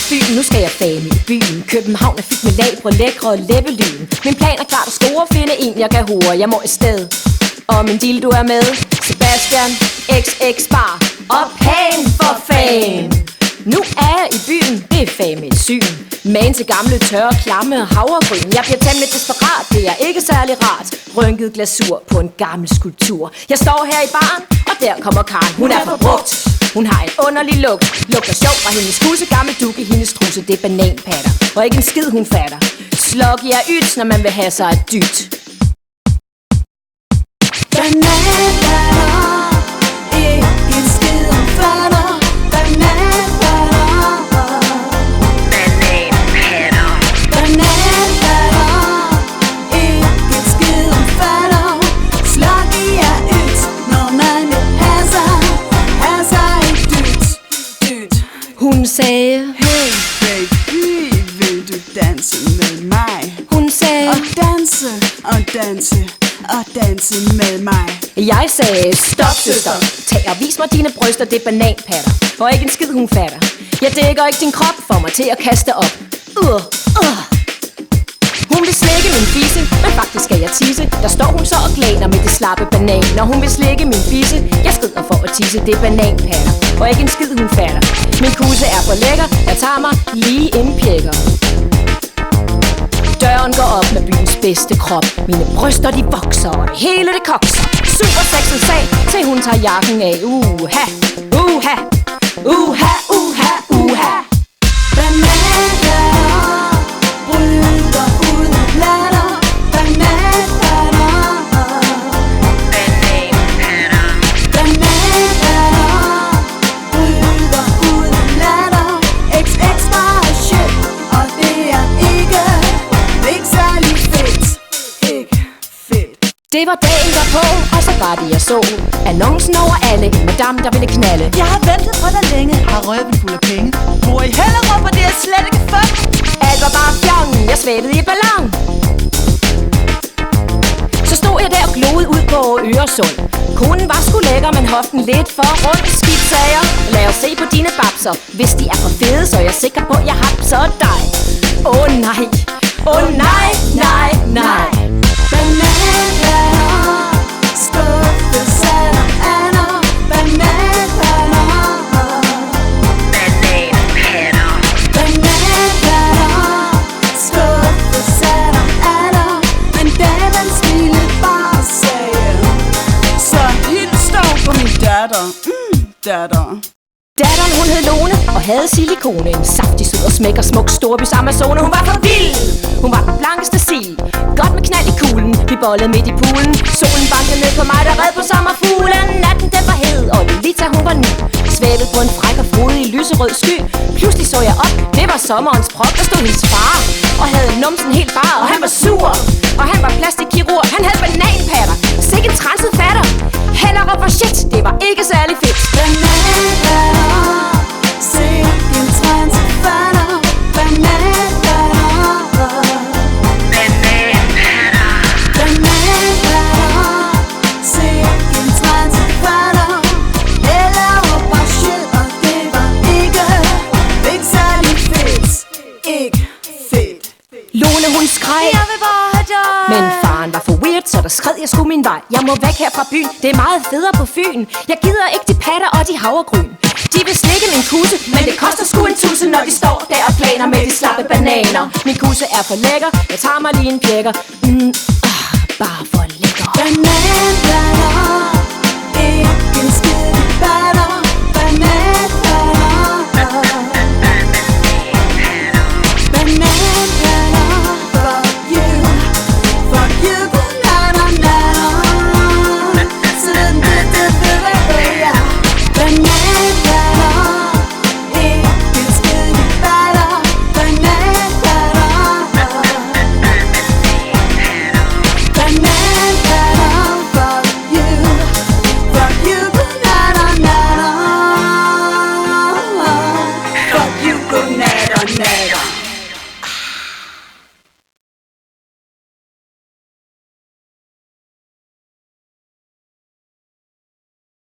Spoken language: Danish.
Fyn, nu skal jeg fame i byen. København er fyldt med labre, lækre og læbelyden. Min plan er klart at score, finde en jeg kan hore. Jeg må afsted, og min deal du er med. Sebastian, XX bar, og pan for fan. Nu er jeg i byen, det er fame et syn. Magen til gamle, tørre, klamme havregryn. Jeg bliver temmelig desperat, det er ikke særlig rart. Rynket glasur på en gammel skulptur. Jeg står her i baren, og der kommer Karen. Hun er forbrugt. Hun har en underlig lugt. Lugter sjov fra hendes kusse, gammel dukke, hendes truse. Det er bananpatter, og ikke en skid hun fatter. Slok i er ydt, når man vil have sig et dyt. Bananpatter, ikke en skid hun fatter. Hun sagde, hey baby, vil du danse med mig? Hun sagde, og danse med mig. Jeg sagde, stop søster, tag og vis mig dine bryster, det er bananpatter. Og ikke en skid hun fatter. Jeg dækker ikke din krop, får mig til at kaste op. Hun vil slikke min fisse, men faktisk skal jeg tisse. Der står hun så og glaner med det slappe banan. Når hun vil slikke min fisse, jeg skrider for at tisse. Det er bananpatter, og ikke en skid hun fatter. Min kusse er for lækker, jeg tager mig lige indpjekker. Døren går op med byens bedste krop. Mine bryster de vokser, og det hele det kokser. Super sexet sag, til hun tager jakken af. Uha, uha, uha, uha, uha. Bananpatter, bryder ud latter. Bananpatter, bananpatter, bananpatter, bryder ud latter. XX var shit, og det er ikke særlig fedt. Ikke fedt. Det var dagen derpå, og så var det jeg så annoncen over alle, en madame der ville knalde. Jeg har ventet på dig længe, har røven fuld af penge. Bor i Hellerup, og det er slet ikke fun. Alt var bare fjong, jeg svævede i ballon. Så stod jeg der og glodede ud på Øresund. Konen var sgu lækker, men hoften lidt for rund. Skidt sagde jeg, lad os se på dine babser. Hvis de er for fede, så er jeg sikker på, at jeg har så dig. Nej, nej, nej, nej. Bananpatter, skuffesatter, ander. Bananpatter, bananpatter, bananpatter, skuffesatter, ander. Men damen smilede bare og sagde, så hils dog på min datter. Datter. Datteren hun hed Lone og havde silikone. En saftig, sød og smækker smuk storbys Amazone. Hun var for vild, hun var den blankeste sil. Godt med knald i kuglen, vi bollede midt i poolen. Solen bankede ned på mig, der red på sommerfuglen. Natten den var hed, og Lolita hun var ny. Svævede på en fræk og frodig lyserød sky. Pludselig så jeg op, det var sommerens prop. Der stod hendes far og havde numsen helt bar. Og han var sur, og han var plastikkirurg. Han havde bananpatter, sikke en transet fatter. Hellerup var shit, det var ikke særlig fedt. Bananpatter, sikke en transet fatter. Bananpatter, bananpatter, bananpatter, sikke en transet fatter. Hellerup var shit, og det var ikke særlig fedt. Ikke fedt. Lone hun skreg, jeg vil bare have dig. men faren var for weird, så der skred jeg sgu min vej. Jeg må væk her fra byen, det er meget federe på Fyn. Jeg gider ikke de patter og de havregryn. De vil slikke min kusse, men det koster sgu en tusse, når de står der og planer med de slappe bananer. Min kusse er for lækker, jeg tager mig lige en pjekker. Bare for lækker. Bananpatter, ikke en skid batter. Bananpatter, bananpatter, fuck you, bananpatter. Sådan det ja. Bananpatter, ikke en skid batter. Bananpatter, bananpatter, fuck you, bananpatter. Fuck you, bananpatter.